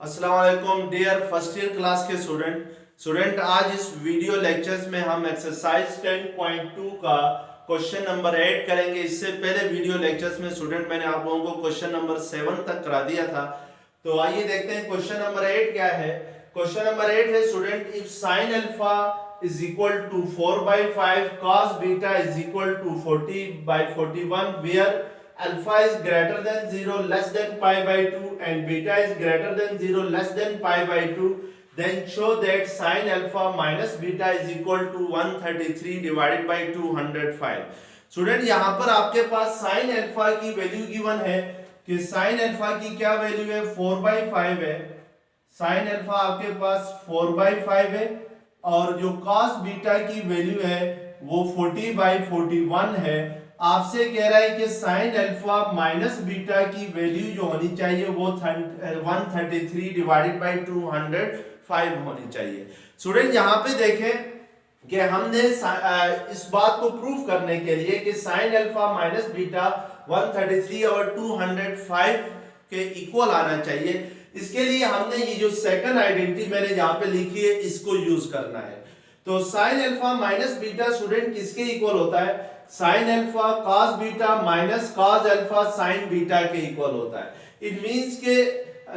अस्सलाम वालेकुम dear first year class के स्टूडेंट आज इस वीडियो लेक्चर्स में हम एक्सरसाइज 10.2 का क्वेश्चन नंबर 8 करेंगे। इससे पहले वीडियो लेक्चर्स में स्टूडेंट मैंने आप लोगों को क्वेश्चन नंबर 7 तक करा दिया था। तो आइए देखते हैं क्वेश्चन नंबर 8 क्या है। क्वेश्चन नंबर 8 है student, if sine alpha is equal to 4/5 cos beta is equal to 40/41 where alpha is greater than 0 less than pi by 2 and beta is greater than 0 less than pi by 2, then show that sin alpha minus beta is equal to 133 divided by 205। Student यहाँ पर आपके पास sin alpha की value given है कि sin alpha की क्या value है 4/5 है। sin अल्फा आपके पास 4/5 है और जो cos बीटा की वैल्यू है वो 40/41 है। आपसे कह रहा है कि sin अल्फा माइनस बीटा की वैल्यू जो होनी चाहिए वो 133 डिवाइडेड बाय 205 होनी चाहिए। स्टूडेंट यहाँ पे देखें कि हमने इस बात को प्रूव करने के लिए कि sin अल्फा माइनस बीटा 133 और 205 के इक्वल आना चाहिए, इसके लिए हमने ये जो सेकंड आइडेंटिटी मैंने यहाँ पे लिखी है इसको यूज करना है। तो sin alpha minus beta student किसके इक्वल होता है? sin alpha cos beta minus cos alpha sin beta के इक्वल होता है। इट मींस के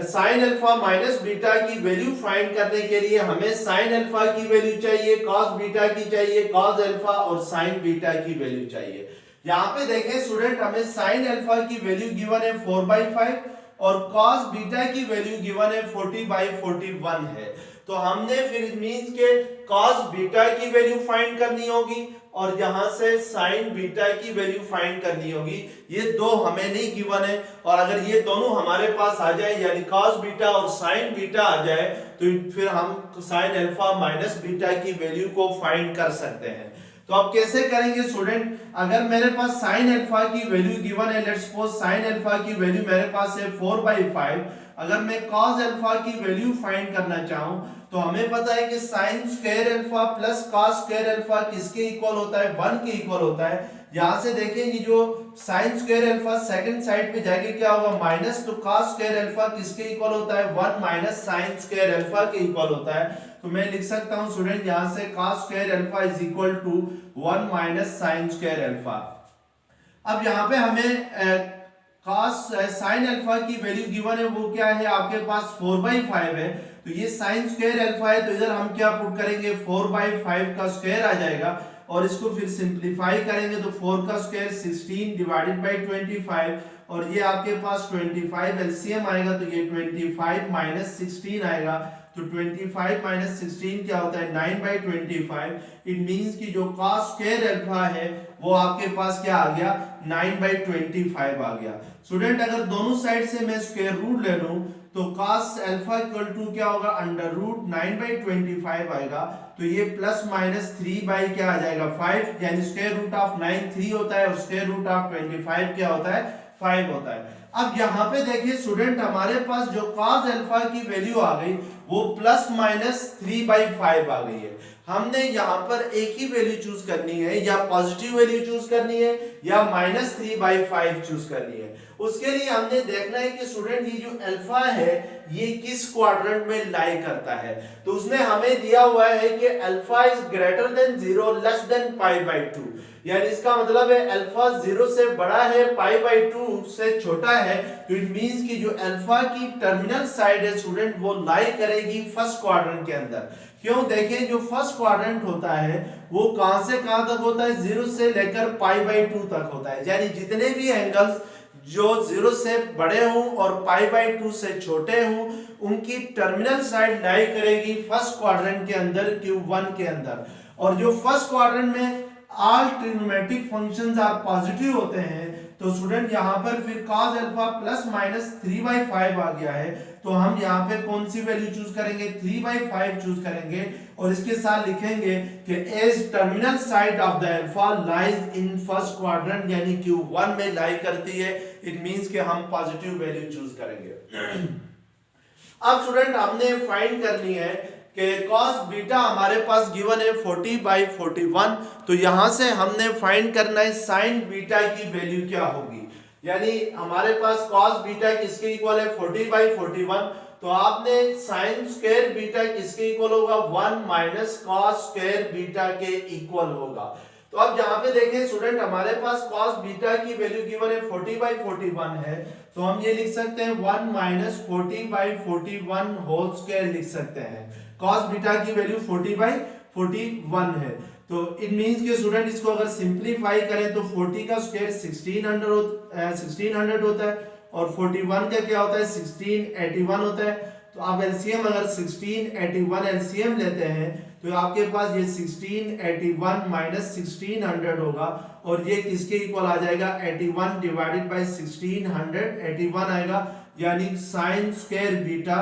sin अल्फा माइनस बीटा की वैल्यू फाइंड करने के लिए हमें sin अल्फा की वैल्यू चाहिए, cos बीटा की चाहिए, cos अल्फा और sin बीटा की वैल्यू चाहिए। यहाँ पे देखें स्टूडेंट, हमें sin अल्फा की वैल्यू गिवन है 4/5 और cos बीटा की वैल्यू गिवन है 40/41 है। तो हमने फिर मींस के cos बीटा की वैल्यू फाइंड करनी होगी और यहां से sin बीटा की वैल्यू फाइंड करनी होगी। ये दो हमें नहीं गिवन है और अगर ये दोनों हमारे पास आ जाए यानी cos बीटा और sin बीटा आ जाए तो फिर हम sin अल्फा माइनस बीटा की वैल्यू को फाइंड कर सकते हैं। तो अब कैसे करेंगे स्टूडेंट? अगर मेरे पास sin अल्फा की वैल्यू गिवन है, लेट्स सपोज sin अल्फा की वैल्यू मेरे पास है 4/5, अगर मैं cos अल्फा की वैल्यू फाइंड करना चाहूं तो हमें पता है कि sin square alpha plus cos square alpha किसके इक्वल होता है? 1 के इक्वल होता है। यहां से देखें ये जो sin square alpha second side पे जाके क्या होगा? माइनस, तो cos स्क्वायर अल्फा किसके इक्वल होता है? 1 माइनस sin स्क्वायर अल्फा के इक्वल होता है। तो मैं लिख सकता हूं स्टूडेंट यहां से cos square alpha is equal to 1 minus sin square alpha. अब यहां पे हमें cos sin अल्फा की वैल्यू गिवन है वो क्या है? आपके पास 4/5 है, तो ये sin स्क्वायर अल्फा है तो इधर हम क्या पुट करेंगे? 4/5 का स्क्वायर आ जाएगा और इसको फिर सिंपलीफाई करेंगे तो 4 का स्क्वायर 16 डिवाइडेड बाय 25 और ये आपके पास 25 एलसीएम आएगा तो ये 25 माइनस 16 आएगा। तो 25 माइनस 16 क्या होता है? 9/25। इट मींस कि जो cos स्क्वायर अल्फा है वो आपके पास क्या आ गया? 9/25 आ गया। स्टूडेंट अगर दोनों साइड से मैं स्क्वायर रूट ले लूं तो cos अल्फा इक्वल टू क्या होगा? अंडर रूट 9/25 आएगा। तो ये प्लस माइनस 3 बाई क्या आ जाएगा? 5, यानी स्क्वायर रूट ऑफ 9 3 होता है और स्क्वायर रूट ऑफ 25 क्या होता है? 5 होता है। अब यहाँ पे देखिए स्टूडेंट, हमारे पास जो cos अल्फा की वैल्यू आ गई वो प्लस माइनस 3/5 आ गई है। हमने यहाँ पर एक ही वैल्यू चूज करनी है, या पॉजिटिव वैल्यू चूज करनी है या माइनस 3/5 चूज करनी है। उसके लिए हमने देखना है कि स्टूडेंट ये जो अल्फा है ये किस क्वाड्रेंट में लाई करता है। तो उसने हमें दिया हुआ है कि alpha is greater than 0 less then pi/2, यानी इसका मतलब है अल्फा 0 से बड़ा है, pi/2 से छोटा है। तो इट मींस कि जो अल्फा की टर्मिनल साइड है स्टूडेंट वो लाई करेगी फर्स्ट क्वाड्रेंट के अंदर। क्यों? देखें जो फर्स्ट क्वाड्रेंट होता है वो कहां से कहां तक होता है? 0 से लेकर pi/2 तक होता है, यानी जितने भी एंगल्स जो 0 से बड़े हों और pi/2 से छोटे हों उनकी टर्मिनल साइड लाई करेगी फर्स्ट क्वाड्रेंट के अंदर, Q1 के अंदर। और जो फर्स्ट क्वाड्रेंट में all trigonometric functions are positive होते हैं तो स्टूडेंट यहाँ पर फिर cos अल्फा प्लस माइनस 3/5 आ गया है। तो हम यहाँ पे कौन सी वैल्यू चूज करेंगे? 3/5 चूज करेंगे और इसके साथ लिखेंगे कि as terminal side of the alpha lies in first quadrant, यानी Q1 में लाई करती है। इट मींस कि हम पॉजिटिव वैल्यू चूज करेंगे। अब स्टूडेंट हमने फाइंड करनी है कि cos बीटा हमारे पास गिवन है 40/41, तो यहां से हमने फाइंड करना है sin बीटा की वैल्यू क्या होगी। यानी हमारे पास cos बीटा किसके इक्वल है? 40/41। तो आपने साइन स्क्वायर बीटा किसके इक्वल होगा, 1 माइनस कॉस स्क्वायर बीटा के इक्वल होगा। तो अब यहाँ पे देखें स्टूडेंट, हमारे पास कॉस बीटा की वैल्यू गिवन है 40/41 है, तो हम ये लिख सकते हैं 1 माइनस 40/41 होल स्क्वायर लिख सकते हैं। कॉस बीटा की वैल्यू 40/41 है, तो इट मींस कि स्टूडेंट इसको अगर सिंपलीफाई करें तो 40 का स्क्वायर 1600 होता है और 41 का क्या होता है 1681 होता है। तो आप एलसीएम अगर 1681 एलसीएम लेते हैं तो आपके पास ये 1681 माइनस 1600 होगा और ये किसके इक्वल आ जाएगा 81 डिवाइडेड बाय 1681 आएगा, यानी साइन स्क्वायर बीटा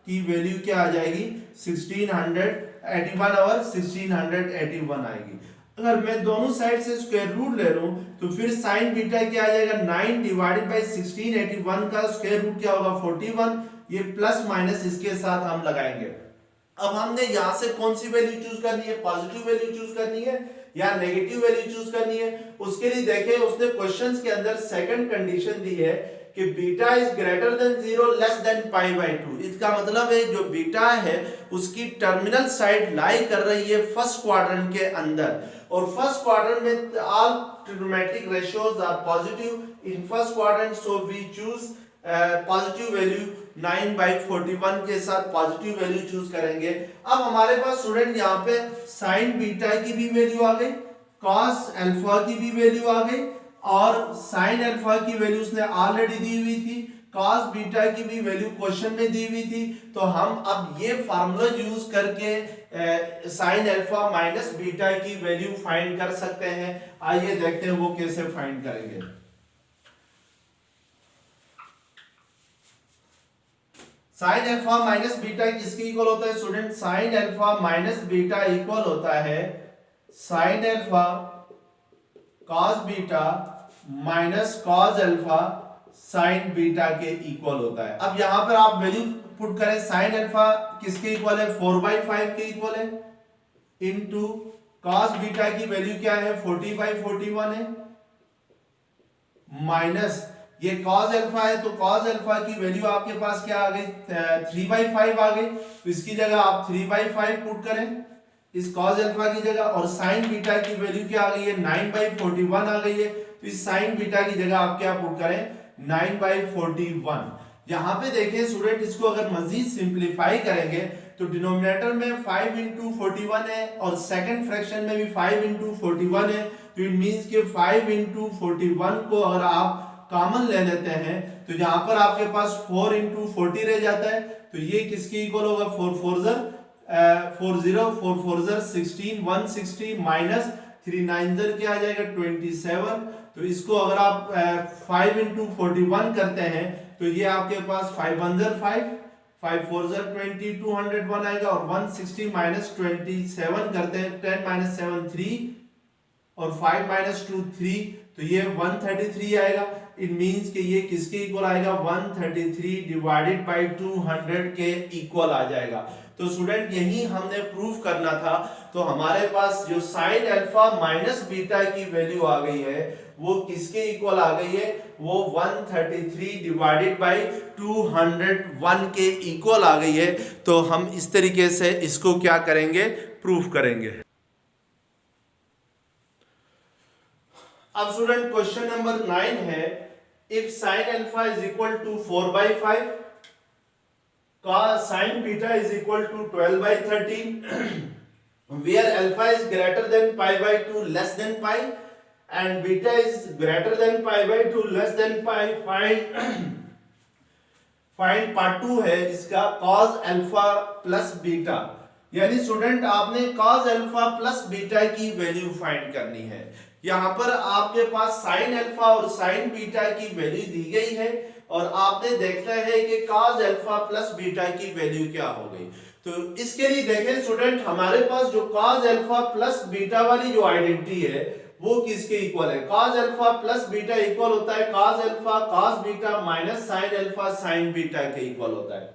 की वैल्यू क्या आ जाएगी 1681 और 1681 आएगी। अगर मैं दोनों साइड से स्क्वायर रूट ले लूं तो फिर साइन बीटा क्या आ जाएगा 9 डिवाइडेड बाय 1681 का स्क्वायर रूट क्या होगा 41, ये प्लस माइनस इसके साथ हम लगाएंगे। अब हमने यहां से कौन सी वैल्यू चूज करनी है, पॉजिटिव वैल्यू चूज करनी है या नेगेटिव वैल्यू चूज करनी है। उसके लिए देखें उसने क्वेश्चंस के अंदर सेकंड कंडीशन दी है कि beta is greater than 0 less than π/2। इसका मतलब है जो बीटा है उसकी टर्मिनल साइड लाई कर रही है फर्स्ट क्वाड्रेंट के अंदर, और फर्स्ट क्वाड्रेंट में all trigonometric ratios are positive in first quadrant, so we choose positive value 9/41 के साथ पॉजिटिव वैल्यू चूज करेंगे। अब हमारे पास स्टूडेंट यहाँ पे साइन बीटा की भी वैल्यू आ गई, कॉस अल्फा की भी वैल्यू आ गई और साइन अल्फा की वैल्यू उसने ऑलरेडी दी हुई थी, कॉस बीटा की भी वैल्यू क्वेश्चन में दी हुई थी। तो हम अब ये फार्मूला यूज करके साइन अल्फा माइनस बीटा की वैल्यू फाइंड कर सकते हैं। आइए देखते हैं वो कैसे फाइंड करेंगे। साइन अल्फा माइनस बीटा किसके इक्वल होता है student, sine alpha minus beta equal होता है sine alpha cos beta minus cos alpha sign beta के इक्वल होता है। अब यहां पर आप वैल्यू पुट करें, साइन अल्फा किसके इक्वल है 4/5 के इक्वल है, इनटू कॉस बीटा की वैल्यू क्या है 40/41 है, माइनस ये कॉस अल्फा है तो कॉस अल्फा की वैल्यू आपके पास क्या आ गई 3/5 आ गई, तो इसकी जगह आप 3/5 पुट करें इस कॉस अल्फा की जगह, और साइन बीटा की वैल्यू क्या आ गई है 9/41 आ गई है, तो इस साइन बीटा की जगह आप क्या पुट करें 9/41। यहां पे देखें स्टूडेंट, इसको अगर मजीद सिंपलीफाई करेंगे तो डिनोमिनेटर में 5 into 41 है और सेकंड फ्रैक्शन में भी 5 into 41 है, तो इट मींस कि 5 into 41 को अगर आप कॉमन ले लेते हैं तो यहां पर आपके पास 4 into 40 रह जाता है, तो ये किसके इक्वल होगा 4 4 16 160 माइनस 3 9 क्या आ जाएगा 27। तो इसको अगर आप 5 into 41 करते हैं तो ये आपके पास 5 5 5 4 20 201 आएगा, और 160 माइनस 27 करते हैं 10 माइनस 7 3 और 5 माइनस 2 3, तो ये 133 आएगा। इट मींस कि ये किसके इक्वल आएगा 133 डिवाइडेड बाय 200 के इक्वल आ जाएगा। तो स्टूडेंट यही हमने प्रूफ करना था, तो हमारे पास जो साइन अल्फा माइनस बीटा की वैल्यू आ गई है वो किसके इक्वल आ गई है, वो 133 डिवाइडेड बाय 201 के इक्वल आ गई है। तो हम इस तरीके से इसको क्या करेंगे प्रूफ करेंगे। अब स्टूडेंट क्वेश्चन नंबर 9 है, if sine alpha is equal to 4/5 cos sin beta is equal to 12/13 where alpha is greater than π/2 less than pi and beta is greater than π/2 less than pi, find part 2 है इसका cos alpha plus beta, यानी student आपने cos alpha plus beta की value find करनी है। यहां पर आपके पास साइन अल्फा और साइन बीटा की वैल्यू दी गई है और आपने देखना है कि cos अल्फा प्लस बीटा की वैल्यू क्या हो गई। तो इसके लिए देखें स्टूडेंट, हमारे पास जो cos अल्फा प्लस बीटा वाली जो आइडेंटिटी है वो किसके इक्वल है, cos alpha plus beta equal होता है cos alpha cos beta minus sin alpha sin beta के इक्वल होता है।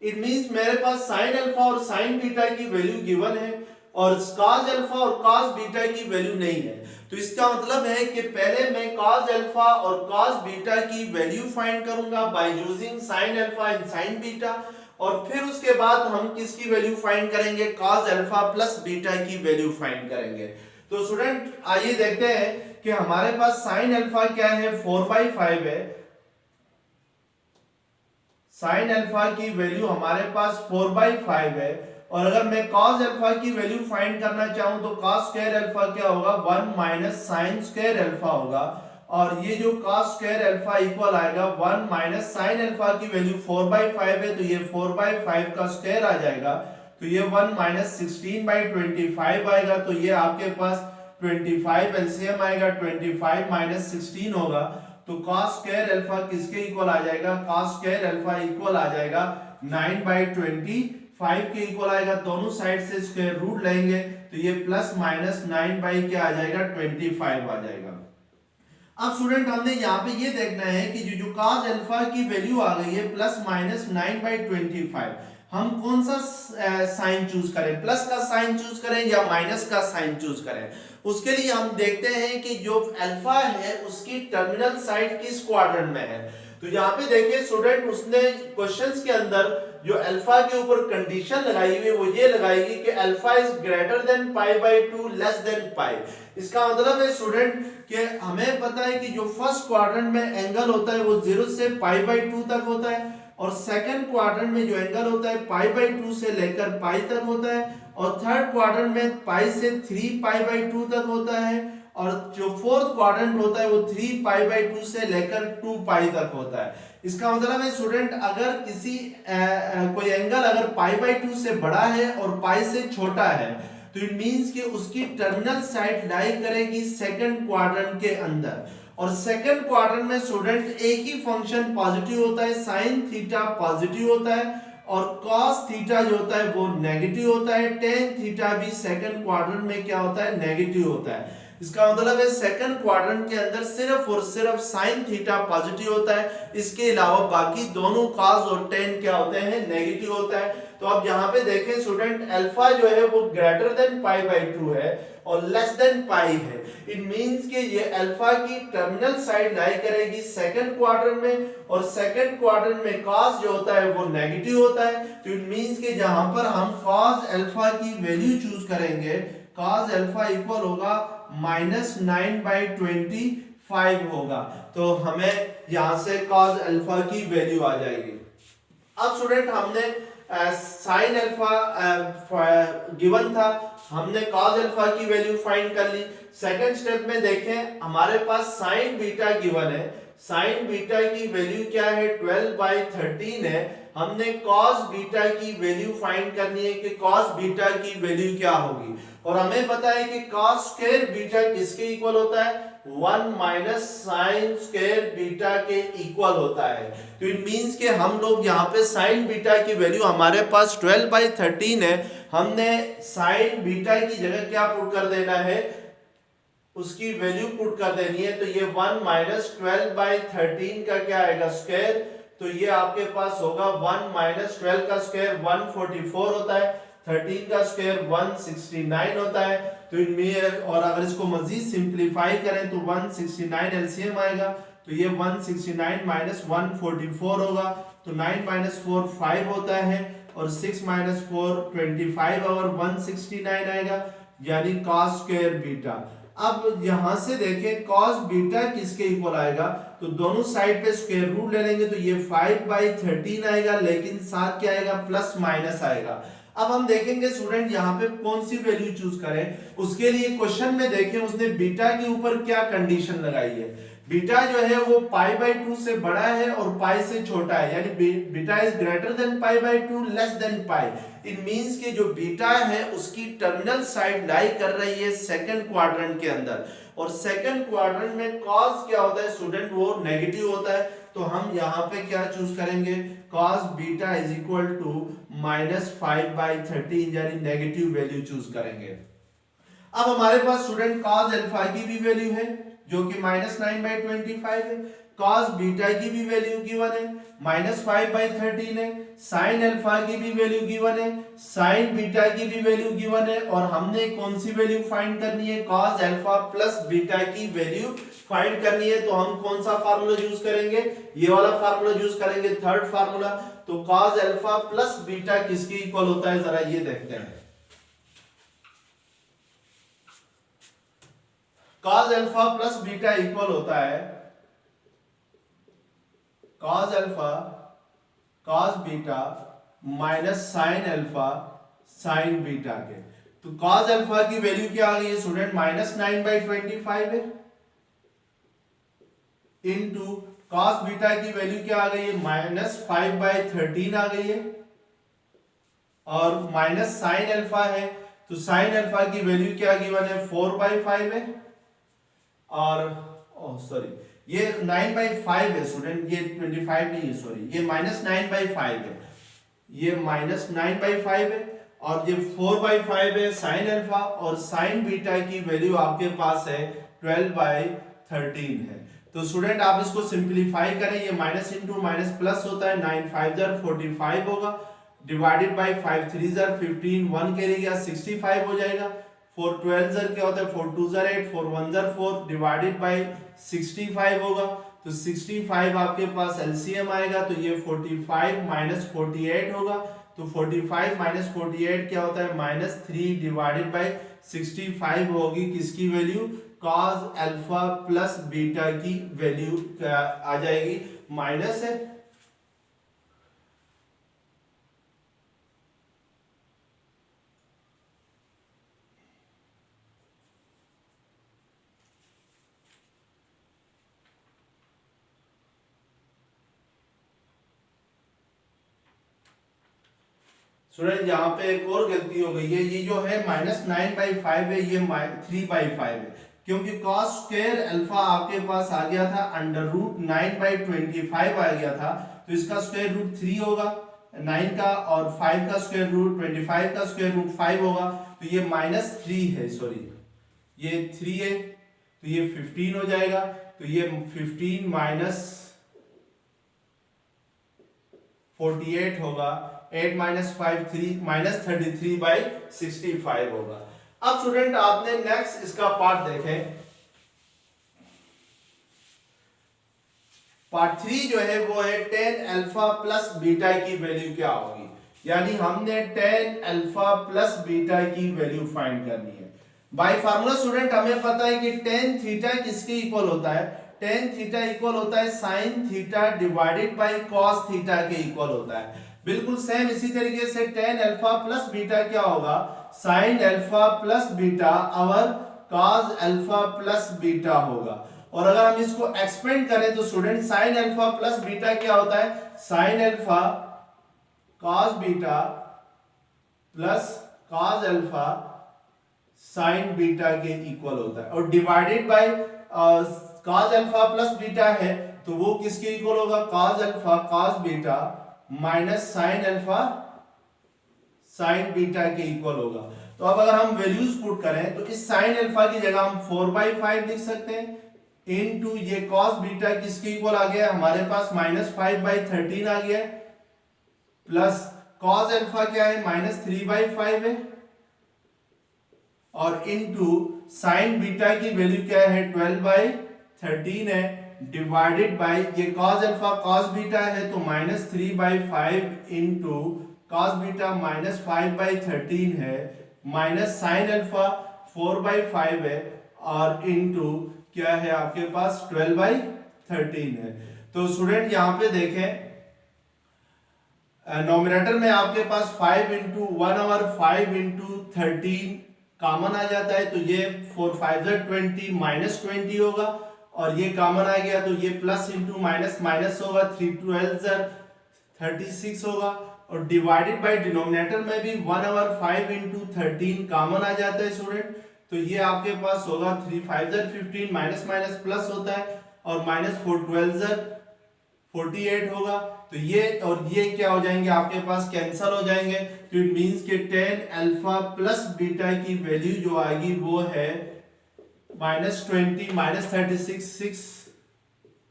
इट मींस मेरे पास sin अल्फा और sin बीटा की वैल्यू गिवन है और cos अल्फा और cos बीटा की वैल्यू नहीं है। तो इसका मतलब है कि पहले मैं cos अल्फा और cos बीटा की वैल्यू फाइंड करूंगा by using sin alpha and sin beta, और फिर उसके बाद हम किसकी वैल्यू फाइंड करेंगे, cos अल्फा प्लस बीटा की वैल्यू फाइंड करेंगे। तो स्टूडेंट आइए देखते हैं कि हमारे पास sin अल्फा क्या है, 4/5 है। sin अल्फा की वैल्यू हमारे पास 4/5 है, और अगर मैं cos अल्फा की वैल्यू फाइंड करना चाहूं तो cos स्क्वायर अल्फा क्या होगा, 1 माइनस sin स्क्वायर अल्फा होगा, और ये जो cos स्क्वायर अल्फा इक्वल आएगा 1 माइनस sin अल्फा की वैल्यू 4/5 है, तो ये 4/5 का स्क्वायर आ जाएगा, तो ये 1 माइनस 16/25 आएगा, तो ये आपके पास 25 एलसीएम आएगा, 25 माइनस 16 होगा, तो cos स्क्वायर अल्फा किसके इक्वल आ जाएगा, cos स्क्वायर अल्फा इक्वल आ जाएगा 9/25 के इक्वल आएगा। दोनों साइड से स्क्वायर रूट लेंगे तो ये प्लस माइनस 9 बाई क्या आ जाएगा, 25 आ जाएगा। अब स्टूडेंट हमने यहाँ पे ये देखना है कि जो cos अल्फा की वैल्यू आ गई है प्लस माइनस 9/25, हम कौन सा साइन चूज करें, प्लस का साइन चूज करें या माइनस का साइन चूज करें। उसके लिए हम देखते हैं कि जो अल्फा है उसकी टर्मिनल साइड किस क्वाड्रेंट में है। तो यहाँ पे देखिए स्टूडेंट, उसने क्वेश्चंस के अंदर जो अल्फा के ऊपर कंडीशन लगाई हुई वो ये लगाएगी कि alpha is greater than π/2 less than pi. इसका मतलब है स्टूडेंट कि हमें पता है कि जो फर्स्ट क्वाड्रेंट में एंगल होता है वो 0 से π/2 तक होता है, और सेकंड क्वाड्रेंट में जो एंगल होता है π/2 से लेकर पाई तक होता है, और थर्ड क्वाड्रेंट में पाई से 3π/2 तक होता है, और जो फोर्थ क्वाड्रेंट होता है वो 3π/2 से लेकर 2π तक होता है। इसका मतलब है स्टूडेंट, अगर किसी कोई एंगल अगर π/2 से बड़ा है और पाई से छोटा है तो इट मींस कि उसकी टर्मिनल साइड लाई करेगी सेकंड क्वाड्रेंट के अंदर, और सेकंड क्वाड्रेंट में स्टूडेंट एक ही फंक्शन पॉजिटिव होता है, sin थीटा पॉजिटिव होता है, और cos थीटा जो होता है वो नेगेटिव होता है, tan थीटा भी सेकंड क्वाड्रेंट में क्या होता है, नेगेटिव होता है। इसका मतलब है सेकंड क्वाड्रेंट के अंदर सिर्फ और सिर्फ sin थीटा पॉजिटिव होता है, इसके अलावा बाकी दोनों cos और tan क्या होते हैं, नेगेटिव होता है। तो अब यहाँ पे देखें स्टूडेंट, अल्फा जो है वो ग्रेटर देन π/2 है और लेस देन पाई है। इट मींस कि ये अल्फा की टर्मिनल साइड लाई करेगी सेकंड क्वाड्रेंट में, और सेकंड क्वाड्रेंट में cos जो होता है वो नेगेटिव होता है। तो इट मींस कि जहां पर हम cos अल्फा की वैल्यू चूज करेंगे, cos अल्फा इक्वल होगा -9/25 होगा, तो हमें यहां से cos अल्फा की वैल्यू आ जाएगी। अब स्टूडेंट हमने साइन अल्फा गिवन था, हमने cos अल्फा की वैल्यू फाइंड कर ली। सेकंड स्टेप में देखें, हमारे पास साइन बीटा गिवन है, साइन बीटा की वैल्यू क्या है, 12/13 है। हमने cos बीटा की वैल्यू फाइंड करनी है कि cos बीटा की वैल्यू क्या होगी, और हमें पता है कि cos स्क्वायर बीटा किसके इक्वल होता है, 1 माइनस sin स्क्वायर बीटा के इक्वल होता है। तो इट मींस कि हम लोग यहाँ पे sin बीटा की वैल्यू हमारे पास 12/13 है, हमने sin बीटा की जगह क्या पुट कर देना है, उसकी वैल्यू पुट कर देनी है। तो ये 1 माइनस 12/13 का क्या आएगा, स्क्वायर, तो ये आपके पास होगा 1 माइनस 12 का स्क्वायर 144 होता है, 13 का स्क्वायर 169 होता है। तो इनमें, और अगर इसको मजीद सिंप्लीफाई करें तो 169 एलसीएम आएगा, तो ये 169 माइनस 144 होगा, तो 9 माइनस 4 5 होता है, और 6 माइनस 4 25 और 169 आएगा, यानी cos स्क्वायर बीटा। अब यहां से देखें cos बीटा किसके इक्वल आएगा, तो दोनों साइड पे स्क्वायर रूट ले लेंगे, तो ये 5/13 आएगा, लेकिन साथ क्या आएगा, प्लस माइनस आएगा। अब हम देखेंगे स्टूडेंट यहाँ पे कौन सी वैल्यू चूज करें। उसके लिए क्वेश्चन में देखें उसने बीटा के ऊपर क्या कंडीशन लगाई है। बीटा जो है वो π/2 से बड़ा है और पाई से छोटा है, यानी beta is greater than π/2 less than pi. It means कि जो बीटा है उसकी टर्मिनल साइड लाई कर रही है सेकंड क्वाड्रेंट के अंदर, और सेकंड क्वाड्रेंट में cos क्या होता है स्टूडेंट, वो नेगेटिव होता है। तो हम यहाँ पे क्या चूज करेंगे, cos beta is equal to -5/13, यानी नेगेटिव वैल्यू चूज करेंगे। अब हमारे पास स्टूडेंट cos अल्फा की भी वैल्यू है जो कि -9/25 है। कॉस बीटा की भी वैल्यू गिवन है -5/13 है, साइन अल्फा की भी वैल्यू गिवन है, साइन बीटा की भी वैल्यू गिवन है, और हमने कौन सी वैल्यू फाइंड करनी है, कॉस अल्फा प्लस बीटा की वैल्यू फाइंड करनी है। तो हम कौन सा फार्मूला यूज करेंगे, ये वाला फार्मूला यूज करेंगे, थर्ड फार्मूला। तो कॉस अल्फा प्लस बीटा किसके इक्वल होता है, जरा ये देखते हैं। Cos alpha plus beta equal होता है cos alpha cos beta minus sine alpha sign beta के। तो कॉस अल्फा की वैल्यू क्या आ गई है स्टूडेंट, -9/25 है, इनटू कॉस बीटा की वैल्यू क्या आ गई है, -5/13 आ गई है, और माइनस साइन अल्फा है, तो साइन अल्फा की वैल्यू क्या गिवन है, 4/5 है, और सॉरी ये 9/5 है स्टूडेंट, ये 25 नहीं है, सॉरी ये -9/5 है, ये -9/5 है, और ये 4/5 है साइन अल्फा, और साइन बीटा की वैल्यू आपके पास है 12/13 है। तो स्टूडेंट आप इसको सिंपलीफाई करें, ये माइनस इंटू माइनस प्लस होता है, 9 5 45 होगा, डिवाइडेड बाय 5 3 15, 1 कैरी गया 65 हो जाएगा, 4 12 क्या होता है, 4 2 8, 4 1 4, डिवाइडेड बाय 65 होगा। तो 65 आपके पास एलसीएम आएगा, तो ये 45 माइनस 48 होगा, तो 45 माइनस 48 क्या होता है, -3 डिवाइडेड बाय 65 होगी किसकी value, cos alpha plus beta की वैल्यू आ जाएगी, माइनस है स्टूडेंट। यहाँ पे एक और गलती हो गई है, ये जो है -9/5 है, ये 3/5 है, क्योंकि cos स्क्वायर अल्फा आपके पास आ गया था √9/25 आ गया था, तो इसका स्क्वायर रूट 3 होगा 9 का, और 5 का स्क्वायर रूट 25 का स्क्वायर रूट 5 होगा, तो ये -3 है, सॉरी ये 3 है, तो ये 15 हो जाएगा, तो ये 15 माइनस 48 होगा, 8 माइनस 5 3 माइनस 33/65 होगा। अब स्टूडेंट आपने नेक्स्ट इसका पार्ट देखें, पार्ट 3 जो है वो है tan अल्फा प्लस बीटा की वैल्यू क्या होगी, यानी हमने tan अल्फा प्लस बीटा की वैल्यू फाइंड करनी है। बाय फार्मूला स्टूडेंट हमें पता है कि tan थीटा किसके इक्वल होता है, tan थीटा इक्वल होता है sin theta divided by cos theta के इक्वल होता है। बिल्कुल सेम इसी तरीके से tan अल्फा प्लस बीटा क्या होगा, sin अल्फा प्लस बीटा और cos अल्फा प्लस बीटा होगा। और अगर हम इसको एक्सपेंड करें तो student sin alpha plus beta क्या होता है, sin alpha cos beta plus cos alpha sin beta के इक्वल होता है, और divided by cos alpha plus beta है तो वो किसके इक्वल होगा, cos alpha cos beta minus sine alpha sign beta के इक्वल होगा। तो अब अगर हम वैल्यूज पुट करें तो इस साइन अल्फा की जगह हम 4/5 लिख सकते हैं, इनटू ये cos बीटा किसके इक्वल आ गया हमारे पास, -5/13 आ गया, प्लस cos अल्फा क्या है, -3/5 है, और इनटू साइन बीटा की वैल्यू क्या है, 12/13 है, डिवाइडेड बाय ये cos अल्फा cos बीटा है तो -3/5 इनटू cos बीटा -5/13 है, माइनस साइन अल्फा 4/5 है, और इनटू क्या है आपके पास 12/13 है। तो स्टूडेंट यहाँ पे देखें नोमिनेटर में आपके पास 5 × 1 और 5 × 13 कॉमन आ जाता है, तो ये 4 5 20 -20 होगा, और ये कॉमन आ गया तो ये प्लस इंटू माइनस माइनस होगा, 3 12 36 होगा, और डिवाइडेड बाय डिनोमिनेटर में भी 1 और 5 × 13 कॉमन आ जाता है स्टूडेंट, तो ये आपके पास होगा 3 5 15 माइनस माइनस प्लस होता है, और -4 12 48 होगा, तो ये और ये क्या हो जाएंगे आपके पास कैंसल हो जाएंगे, तो इट मींस कि tan अल्फा प्लस बीटा की वैल्यू जो आएगी वो है -20 -36 6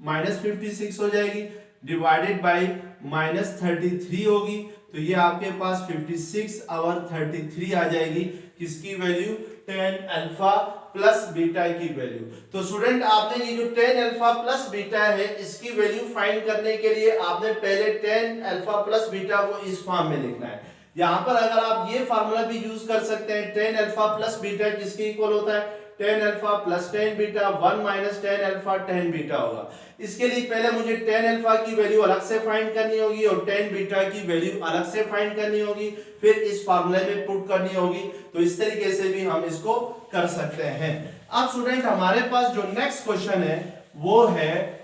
-56 हो जाएगी, डिवाइडेड बाई -33 होगी, तो ये आपके पास 56 और 33 आ जाएगी। किसकी value? tan alpha plus beta की वैल्यू। तो स्टूडेंट आपने ये जो tan अल्फा प्लस बीटा है इसकी वैल्यू फाइंड करने के लिए आपने पहले tan अल्फा प्लस बीटा को इस फॉर्म में लिखना है। यहाँ पर अगर आप ये फार्मूला भी यूज कर सकते हैं, tan अल्फा प्लस बीटा किसके इक्वल होता है? tan alpha plus tan beta 1 minus tan alpha tan beta होगा। इसके लिए पहले मुझे tan अल्फा की वैल्यू अलग से फाइंड करनी होगी और tan बीटा की वैल्यू अलग से फाइंड करनी होगी, फिर इस फार्मूले में पुट करनी होगी। तो इस तरीके से भी हम इसको कर सकते हैं। अब स्टूडेंट हमारे पास जो नेक्स्ट क्वेश्चन है वो है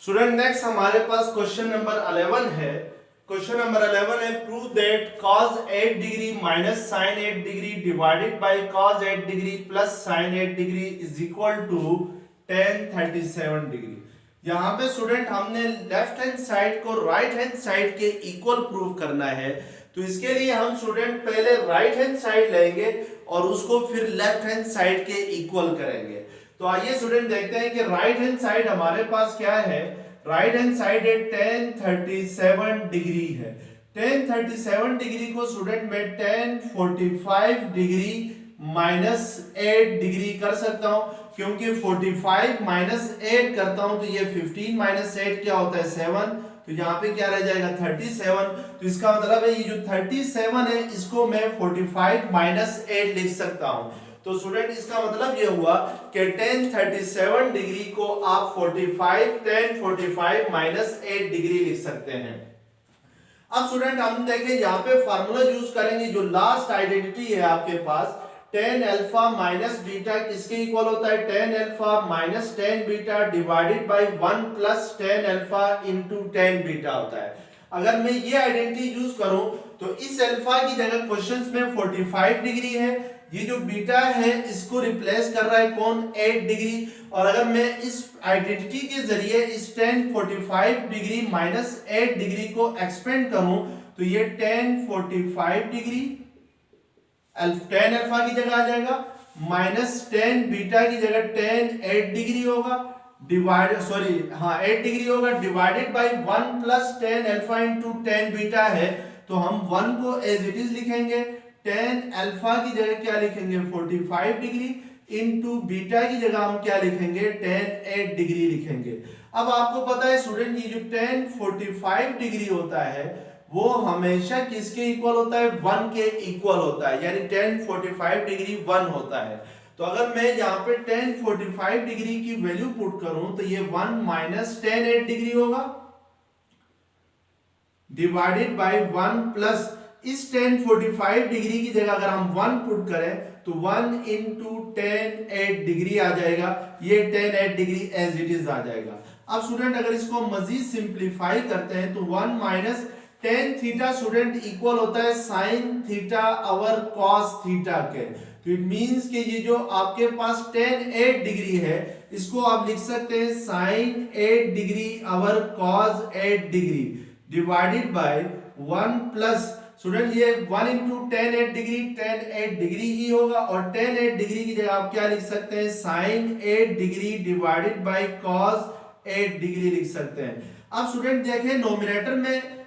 स्टूडेंट नेक्स्ट हमारे पास क्वेश्चन नंबर 11 है। क्वेश्चन नंबर 11 है prove that cos 8 degree minus sin 8 degree divided by cos 8 degree plus sin 8 degree is equal to tan 37 degree. यहाँ पे स्टूडेंट हमने लेफ्ट हैंड साइड को राइट हैंड साइड के equal prove करना है। तो इसके लिए हम स्टूडेंट पहले राइट हैंड साइड लेंगे और उसको फिर लेफ्ट हैंड साइड के इक्वल करेंगे। तो आइए स्टूडेंट देखते हैं कि राइट हैंड साइड हमारे पास क्या है। राइट हैंड साइड है tan 37 डिग्री है। tan 37 डिग्री को स्टूडेंट मैं tan 45 डिग्री माइनस 8 डिग्री कर सकता हूं, क्योंकि 45 माइनस 8 करता हूं तो ये 15 माइनस 8 क्या होता है 7, तो यहाँ पे क्या रह जाएगा 37। तो इसका मतलब है ये जो 37 है इसको मैं 45 माइनस 8 लिख सकता हूं। तो स्टूडेंट इसका मतलब ये हुआ कि tan 37 डिग्री को आप 45 माइनस 8 डिग्री लिख सकते हैं। अब स्टूडेंट हम देखें यहाँ पे फार्मूला यूज करेंगे, जो लास्ट आइडेंटिटी है आपके पास tan अल्फा माइनस बीटा किसके इक्वल होता है? tan alpha minus tan beta divided by 1 plus tan alpha into tan beta होता है। अगर मैं ये आइडेंटिटी यूज करूं तो इस अल्फा की जगह क्वेश्चंस में 45 डिग्री है, ये जो बीटा है इसको रिप्लेस कर रहा है कौन? 8 डिग्री। और अगर मैं इस आइडेंटिटी के जरिए इस tan 45 डिग्री माइनस 8 डिग्री को एक्सपेंड करूं तो ये tan 45 डिग्री tan अल्फा की जगह आ जाएगा, माइनस tan बीटा की जगह tan 8 डिग्री होगा, डिवाइड 8 डिग्री होगा, divided by 1 plus tan alpha into tan beta है। तो हम 1 को एज इट इज लिखेंगे, tan अल्फा की जगह क्या लिखेंगे 45 डिग्री, इनटू बीटा की जगह हम क्या लिखेंगे tan 8 डिग्री लिखेंगे। अब आपको पता है स्टूडेंट ये जो tan 45 डिग्री होता है वो हमेशा किसके इक्वल होता है? 1 के इक्वल होता है, यानी tan 45 डिग्री 1 होता है। तो अगर मैं यहाँ पे tan 45 डिग्री की वैल्यू पुट करूं तो ये 1 माइनस tan 8 डिग्री होगा डिवाइडेड बाय 1 प्लस इस tan 45 डिग्री की जगह अगर हम 1 पुट करें तो 1 इंटू tan 8 डिग्री आ जाएगा, ये tan 8 degree as it is आ जाएगा। अब स्टूडेंट अगर इसको मजीद सिंप्लीफाई करते हैं तो 1 minus tan theta student equal होता है sin थीटा और cos थीटा के। तो इट मींस कि ये जो आपके पास tan 8 डिग्री है इसको आप लिख सकते हैं sin 8 डिग्री और cos 8 degree divided by 1 plus student ये 1 into tan 8 degree tan 8 degree ही होगा, और tan 8 डिग्री की जगह आप क्या लिख सकते हैं sin 8 degree divided by cos 8 degree लिख सकते हैं। अब स्टूडेंट देखें नोमिनेटर में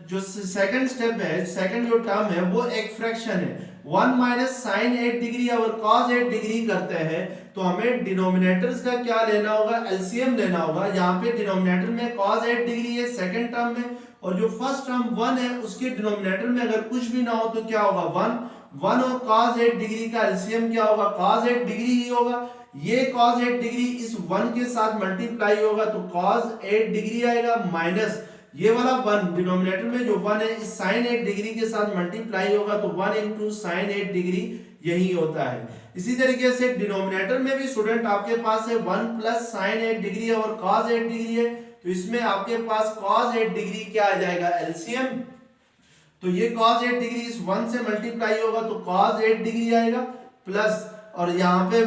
जो सेकंड स्टेप है, सेकंड जो टर्म है वो एक फ्रैक्शन है। 1 माइनस sin 8 डिग्री और cos 8 डिग्री करते हैं तो हमें डिनोमिनेटर्स का क्या लेना होगा? एलसीएम लेना होगा। यहाँ पे डिनोमिनेटर में cos 8 डिग्री है सेकंड टर्म में, और जो फर्स्ट टर्म 1 है उसके डिनोमिनेटर में अगर कुछ भी ना हो तो क्या होगा 1 और cos 8 डिग्री का एलसीएम क्या होगा? cos 8 डिग्री ही होगा। ये cos 8 डिग्री इस 1 के साथ मल्टीप्लाई होगा तो cos 8 डिग्री आएगा, माइनस ये वाला 1 डिनोमिनेटर में जो 1 है इस sin 8 डिग्री के साथ मल्टीप्लाई होगा तो 1 इंटू sin 8 डिग्री यही होता है। इसी तरीके से डिनोमिनेटर में भी स्टूडेंट आपके पास है 1 प्लस sin 8 डिग्री और cos 8 डिग्री है, तो इसमें आपके पास cos 8 डिग्री क्या आ जाएगा? एलसीएम। तो ये cos 8 डिग्री इस 1 से मल्टीप्लाई होगा तो cos 8 डिग्री आएगा, प्लस और यहाँ पे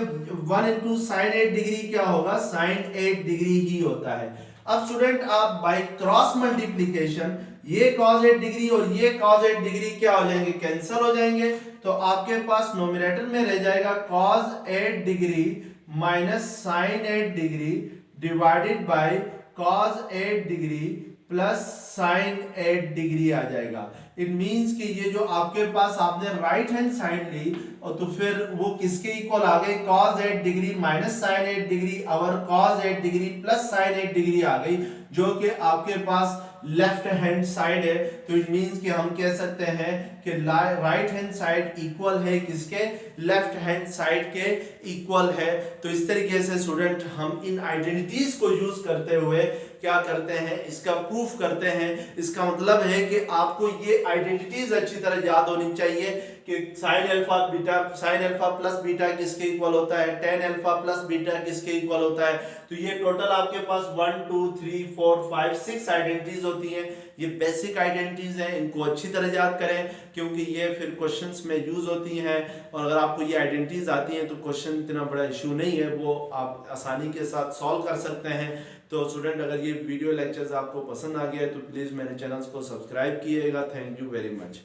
1 इंटू sin 8 डिग्री क्या होगा? sin 8 डिग्री ही होता है। अब स्टूडेंट आप बाय क्रॉस मल्टीप्लीकेशन ये cos 8 डिग्री और ये cos 8 डिग्री क्या हो जाएंगे, कैंसिल हो जाएंगे। तो आपके पास नोमिनेटर में रह जाएगा cos 8 degree minus sin 8 degree divided by cos 8 degree plus sin 8 degree आ जाएगा। इट मींस कि ये जो आपके पास आपने राइट हैंड साइड ली और तो फिर वो किसके इक्वल आ गई, cos 8 degree minus sin 8 degree और cos 8 degree plus sin 8 degree आ गई, जो कि आपके पास लेफ्ट हैंड साइड है। तो इट मींस कि हम कह सकते हैं कि राइट हैंड साइड इक्वल है किसके, लेफ्ट हैंड साइड के इक्वल है। तो इस तरीके से स्टूडेंट हम इन आइडेंटिटीज को यूज करते हुए क्या करते हैं, इसका प्रूफ करते हैं। इसका मतलब है कि आपको ये आइडेंटिटीज अच्छी तरह याद होनी चाहिए कि sin alpha beta, sin alpha plus beta किसके इक्वल होता है, tan अल्फा प्लस बीटा किसके इक्वल होता है। तो ये टोटल आपके पास 1 2 3 4 5 6 आइडेंटिटीज होती हैं। ये बेसिक आइडेंटिटीज हैं, इनको अच्छी तरह याद करें क्योंकि ये फिर क्वेश्चंस में यूज होती हैं। और अगर आपको ये आइडेंटिटीज आती हैं तो क्वेश्चन इतना बड़ा इशू नहीं है, वो आप आसानी के साथ सॉल्व कर सकते हैं। तो स्टूडेंट अगर ये वीडियो लेक्चर्स आपको पसंद आ गया है तो प्लीज़ मेरे चैनल्स को सब्सक्राइब कीजिएगा। Thank you very much.